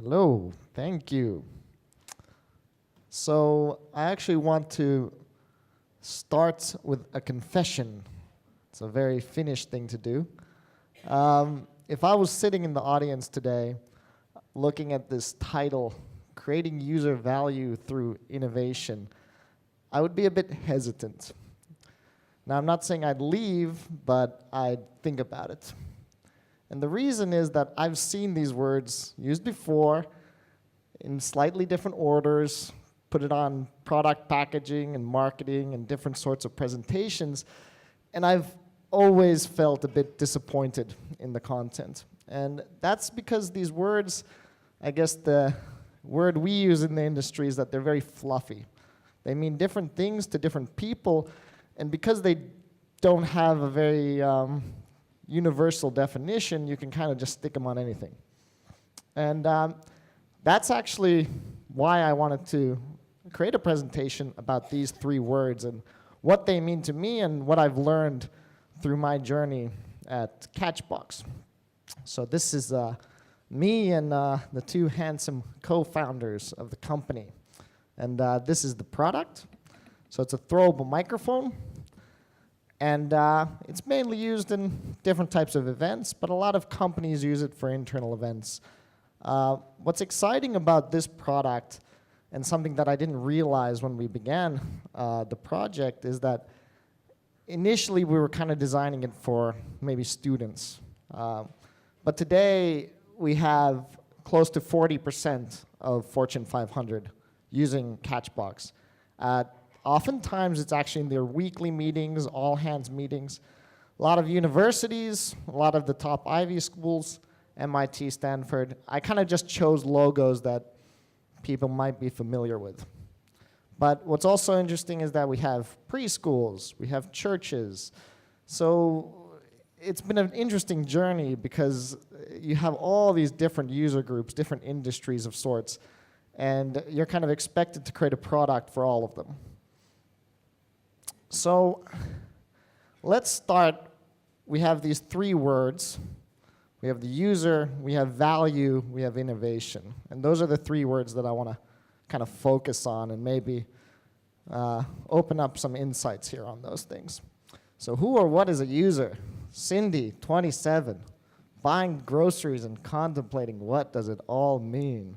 Hello, thank you. So I actually want to start with a confession. It's a very Finnish thing to do. If I was sitting in the audience today looking at this title, Creating User Value Through Innovation, I would be a bit hesitant. Now, I'm not saying I'd leave, but I'd think about it. And the reason is that I've seen these words used before in slightly different orders, put it on product packaging and marketing and different sorts of presentations, and I've always felt a bit disappointed in the content. And that's because these words, I guess the word we use in the industry is that they're very fluffy. They mean different things to different people, and because they don't have a very universal definition, you can kind of just stick them on anything. And that's actually why I wanted to create a presentation about these three words and what they mean to me and what I've learned through my journey at Catchbox. So this is me and the two handsome co-founders of the company. And this is the product. So it's a throwable microphone. And it's mainly used in different types of events, but a lot of companies use it for internal events. What's exciting about this product, and something that I didn't realize when we began the project, is that initially we were kind of designing it for maybe students. But today we have close to 40% of Fortune 500 using Catchbox. Oftentimes it's actually in their weekly meetings, all hands meetings. A lot of universities, a lot of the top Ivy schools, MIT, Stanford. I kind of just chose logos that people might be familiar with. But what's also interesting is that we have preschools, we have churches. So it's been an interesting journey because you have all these different user groups, different industries of sorts, and you're kind of expected to create a product for all of them. So let's start. We have these three words. We have the user, we have value, we have innovation. And those are the three words that I want to kind of focus on and maybe open up some insights here on those things. So who or what is a user? Cindy, 27, buying groceries and contemplating what does it all mean.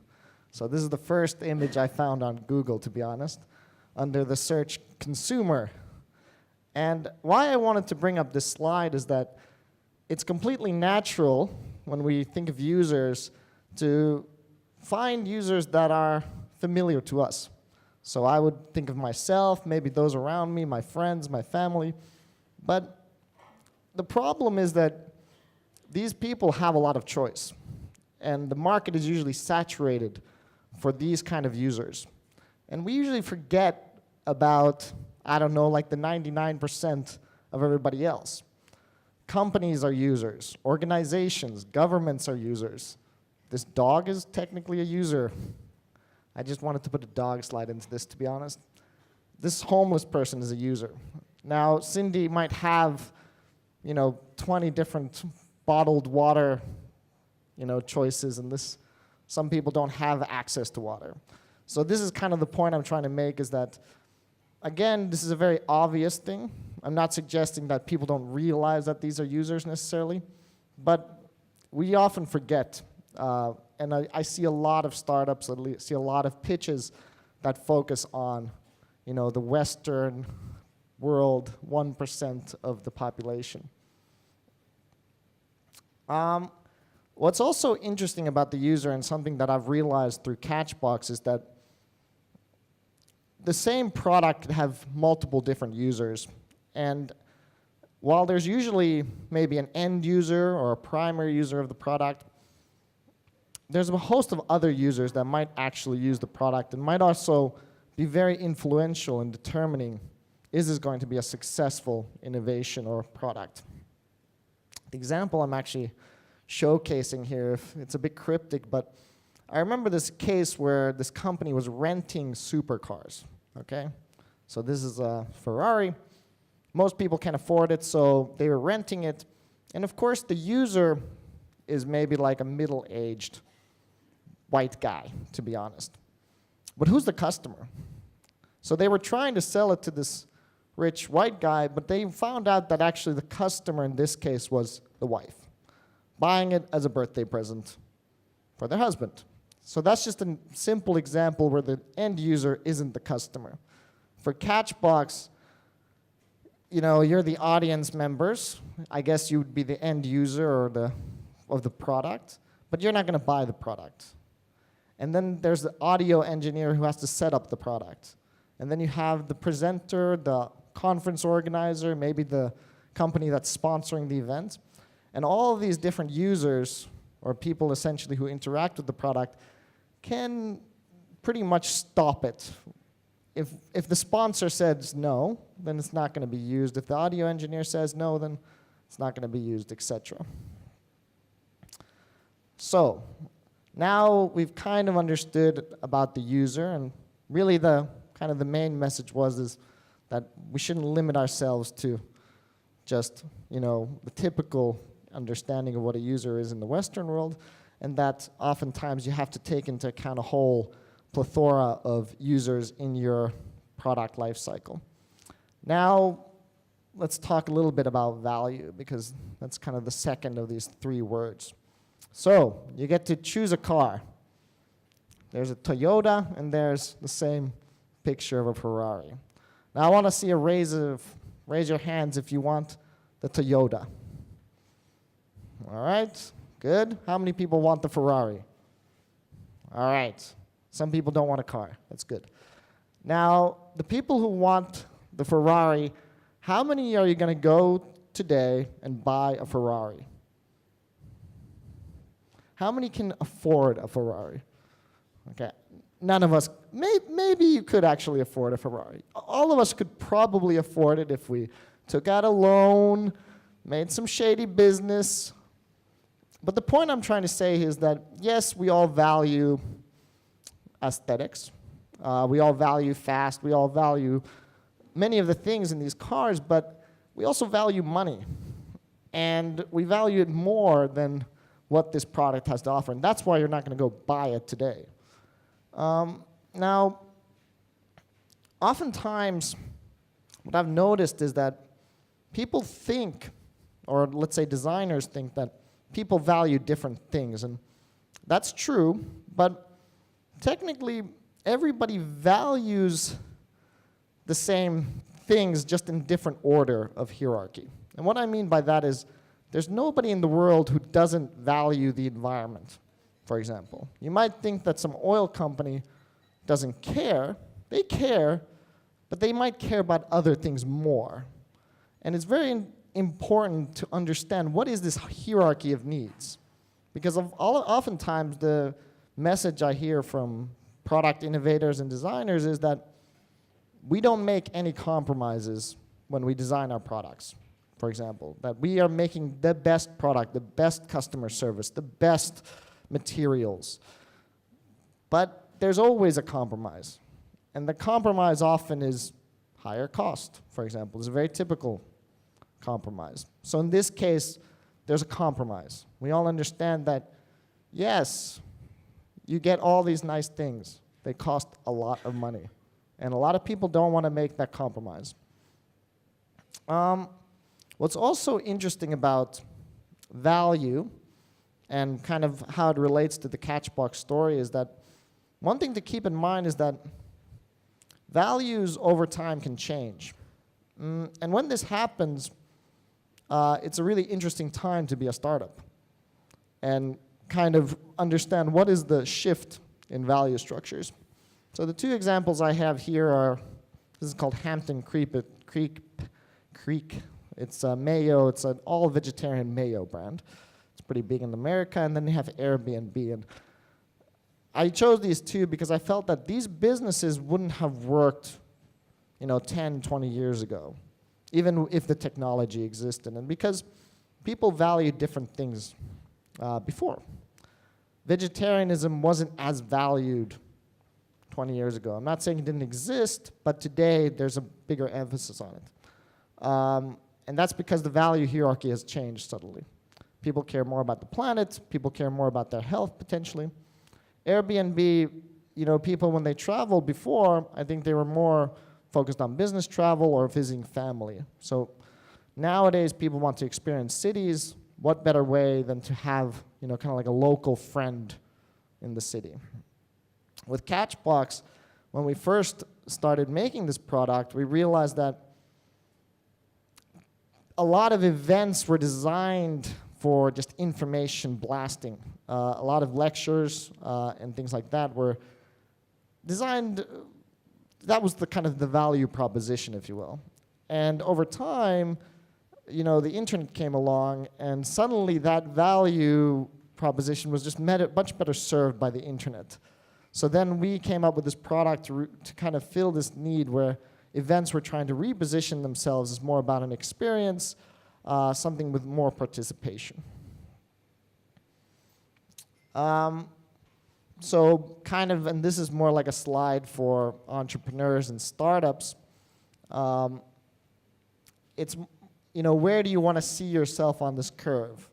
So this is the first image I found on Google, to be honest, under the search consumer. And why I wanted to bring up this slide is that it's completely natural when we think of users to find users that are familiar to us. So I would think of myself, maybe those around me, my friends, my family. But the problem is that these people have a lot of choice. And the market is usually saturated for these kind of users. And we usually forget about, I don't know, like the 99% of everybody else. Companies are users, organizations, governments are users. This dog is technically a user. I just wanted to put a dog slide into this, to be honest. This homeless person is a user. Now, Cindy might have, 20 different bottled water, choices, and some people don't have access to water. So this is kind of the point I'm trying to make, is that again, this is a very obvious thing. I'm not suggesting that people don't realize that these are users necessarily, but we often forget. And I see a lot of startups, I see a lot of pitches that focus on, the Western world, 1% of the population. What's also interesting about the user, and something that I've realized through Catchbox, is that the same product could have multiple different users. And while there's usually maybe an end user or a primary user of the product, there's a host of other users that might actually use the product and might also be very influential in determining, is this going to be a successful innovation or product? The example I'm actually showcasing here, it's a bit cryptic, but I remember this case where this company was renting supercars, okay? So this is a Ferrari. Most people can afford it, so they were renting it. And of course, the user is maybe like a middle-aged white guy, to be honest. But who's the customer? So they were trying to sell it to this rich white guy, but they found out that actually the customer in this case was the wife, buying it as a birthday present for their husband. So that's just a simple example where the end user isn't the customer. For Catchbox, you're the audience members. I guess you would be the end user or of the product, but you're not going to buy the product. And then there's the audio engineer who has to set up the product. And then you have the presenter, the conference organizer, maybe the company that's sponsoring the event. And all of these different users, or people essentially who interact with the product, can pretty much stop it. If the sponsor says no, then it's not going to be used. If the audio engineer says no, then it's not going to be used, etc. So now we've kind of understood about the user, and really the main message is that we shouldn't limit ourselves to just the typical understanding of what a user is in the Western world, and that oftentimes you have to take into account a whole plethora of users in your product lifecycle. Now, let's talk a little bit about value, because that's kind of the second of these three words. So, you get to choose a car. There's a Toyota, and there's the same picture of a Ferrari. Now, I want to see a raise your hands if you want the Toyota. All right, good. How many people want the Ferrari? All right. Some people don't want a car. That's good. Now, the people who want the Ferrari, how many are you going to go today and buy a Ferrari? How many can afford a Ferrari? Okay, none of us. Maybe you could actually afford a Ferrari. All of us could probably afford it if we took out a loan, made some shady business. But the point I'm trying to say is that, yes, we all value aesthetics. We all value fast. We all value many of the things in these cars, but we also value money. And we value it more than what this product has to offer. And that's why you're not going to go buy it today. Now, oftentimes, what I've noticed is that people think, or let's say designers think, that people value different things. And that's true, but technically, everybody values the same things, just in different order of hierarchy. And what I mean by that is, there's nobody in the world who doesn't value the environment, for example. You might think that some oil company doesn't care. They care, but they might care about other things more. And it's very important to understand what is this hierarchy of needs. Because oftentimes the message I hear from product innovators and designers is that we don't make any compromises when we design our products, for example. That we are making the best product, the best customer service, the best materials. But there's always a compromise. And the compromise often is higher cost, for example. It's a very typical compromise. So in this case, there's a compromise. We all understand that, yes, you get all these nice things. They cost a lot of money. And a lot of people don't want to make that compromise. What's also interesting about value and kind of how it relates to the Catchbox story is that one thing to keep in mind is that values over time can change. And when this happens, it's a really interesting time to be a startup and kind of understand what is the shift in value structures. So the two examples I have here are, this is called Hampton Creek. It's a mayo, it's an all-vegetarian mayo brand. It's pretty big in America, and then they have Airbnb. And I chose these two because I felt that these businesses wouldn't have worked 10, 20 years ago, even if the technology existed. And because people value different things before. Vegetarianism wasn't as valued 20 years ago. I'm not saying it didn't exist, but today there's a bigger emphasis on it. And that's because the value hierarchy has changed subtly. People care more about the planet, people care more about their health potentially, Airbnb, people when they traveled before, I think they were more focused on business travel or visiting family. So nowadays people want to experience cities. What better way than to have, kind of like a local friend in the city? With Catchbox, when we first started making this product, we realized that a lot of events were designed for just information blasting. A lot of lectures and things like that were designed, that was the kind of the value proposition, if you will. And over time, the internet came along, and suddenly that value proposition was just much better served by the internet. So then we came up with this product to kind of fill this need where events were trying to reposition themselves as more about an experience, something with more participation. So kind of, and this is more like a slide for entrepreneurs and startups. It's, where do you want to see yourself on this curve?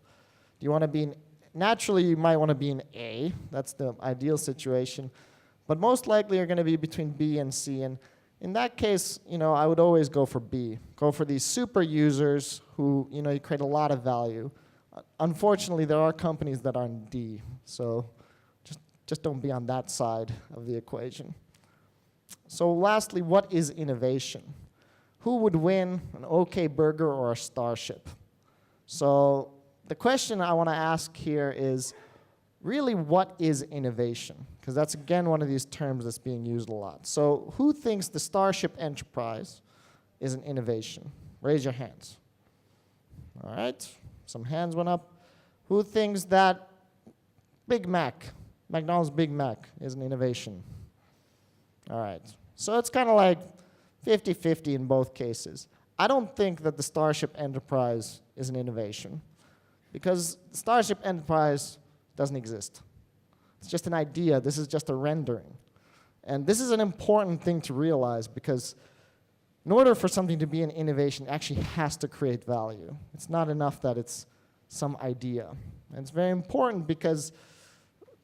Do you want to be naturally you might want to be in A, that's the ideal situation, but most likely you're going to be between B and C, and in that case, I would always go for B. Go for these super users who, you create a lot of value. Unfortunately, there are companies that are in D, so just don't be on that side of the equation. So lastly, what is innovation? Who would win, an OK Burger or a Starship? So the question I want to ask here is, really, what is innovation? Because that's, again, one of these terms that's being used a lot. So who thinks the Starship Enterprise is an innovation? Raise your hands. All right, some hands went up. Who thinks that Big Mac, McDonald's Big Mac, is an innovation? All right, so it's kind of like 50-50 in both cases. I don't think that the Starship Enterprise is an innovation, because Starship Enterprise doesn't exist. It's just an idea. This is just a rendering. And this is an important thing to realize, because in order for something to be an innovation, it actually has to create value. It's not enough that it's some idea. And it's very important because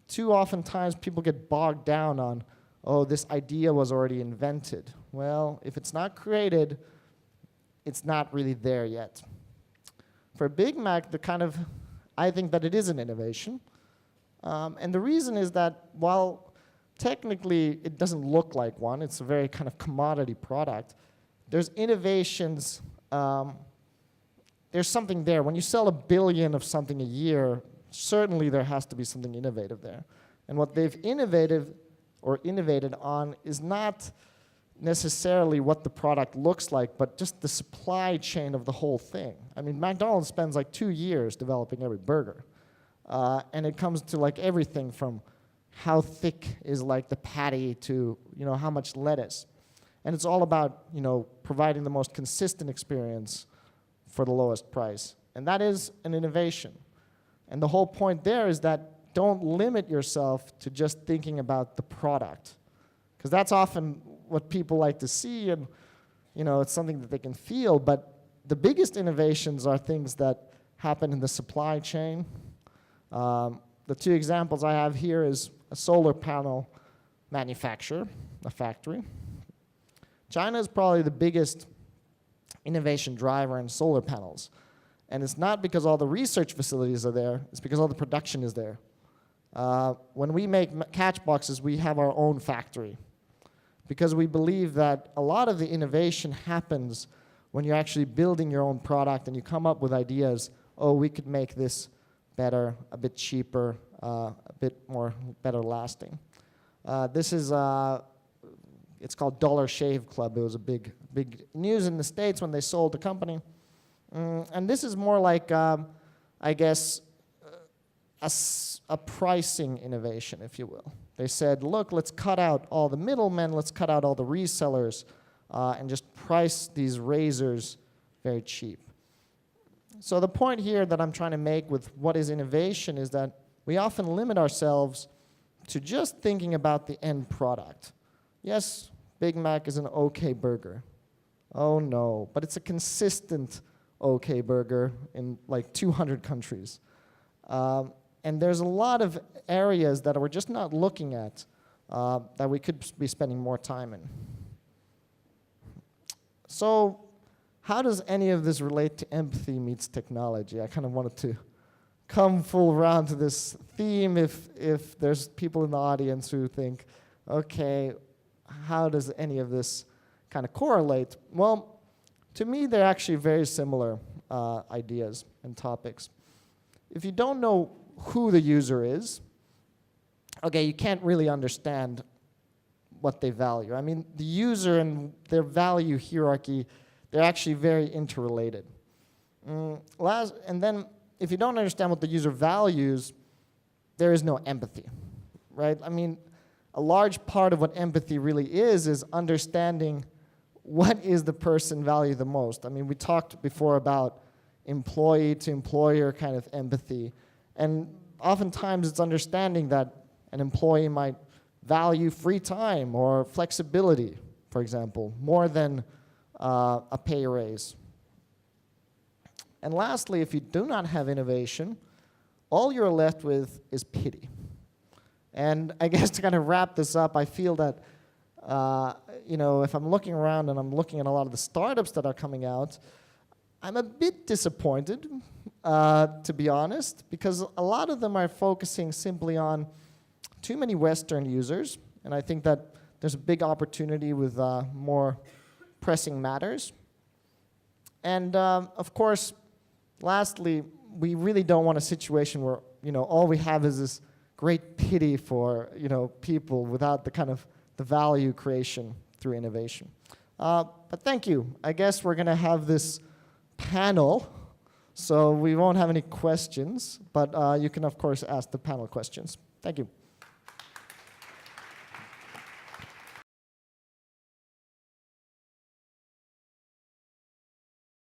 too often times people get bogged down on, oh, this idea was already invented. Well, if it's not created, it's not really there yet. For Big Mac, I think that it is an innovation. And the reason is that while technically it doesn't look like one, it's a very kind of commodity product, there's innovations, there's something there. When you sell 1 billion of something a year, certainly there has to be something innovative there. And what they've innovated on is not necessarily what the product looks like, but just the supply chain of the whole thing. I mean, McDonald's spends like 2 years developing every burger. And it comes to like everything from how thick is like the patty to, how much lettuce. And it's all about, providing the most consistent experience for the lowest price. And that is an innovation. And the whole point there is that don't limit yourself to just thinking about the product. Because that's often what people like to see, and it's something that they can feel. But the biggest innovations are things that happen in the supply chain. The 2 examples I have here is a solar panel manufacturer, a factory. China is probably the biggest innovation driver in solar panels. And it's not because all the research facilities are there, it's because all the production is there. When we make Catchboxes, we have our own factory, because we believe that a lot of the innovation happens when you're actually building your own product and you come up with ideas, oh, we could make this better, a bit cheaper, a bit more better lasting. This is, it's called Dollar Shave Club. It was a big news in the States when they sold the company. And this is more like, I guess, a pricing innovation, if you will. They said, look, let's cut out all the middlemen, let's cut out all the resellers, and just price these razors very cheap. So the point here that I'm trying to make with what is innovation is that we often limit ourselves to just thinking about the end product. Yes, Big Mac is an OK burger. Oh no, but it's a consistent OK burger in like 200 countries. And there's a lot of areas that we're just not looking at that we could be spending more time in. So how does any of this relate to empathy meets technology? I kind of wanted to come full round to this theme if there's people in the audience who think, okay, how does any of this kind of correlate? Well, to me, they're actually very similar ideas and topics. If you don't know who the user is, okay, you can't really understand what they value. I mean, the user and their value hierarchy, they're actually very interrelated. And then, if you don't understand what the user values, there is no empathy, right? I mean, a large part of what empathy really is understanding what is the person value the most. I mean, we talked before about employee to employer kind of empathy. And oftentimes it's understanding that an employee might value free time or flexibility, for example, more than a pay raise. And lastly, if you do not have innovation, all you're left with is pity. And I guess to kind of wrap this up, I feel that if I'm looking around and I'm looking at a lot of the startups that are coming out, I'm a bit disappointed, to be honest, because a lot of them are focusing simply on too many Western users, and I think that there's a big opportunity with more pressing matters. And of course, lastly, we really don't want a situation where all we have is this great pity for people without the kind of the value creation through innovation. But thank you. I guess we're going to have this panel, so we won't have any questions, but you can of course ask the panel questions. Thank you.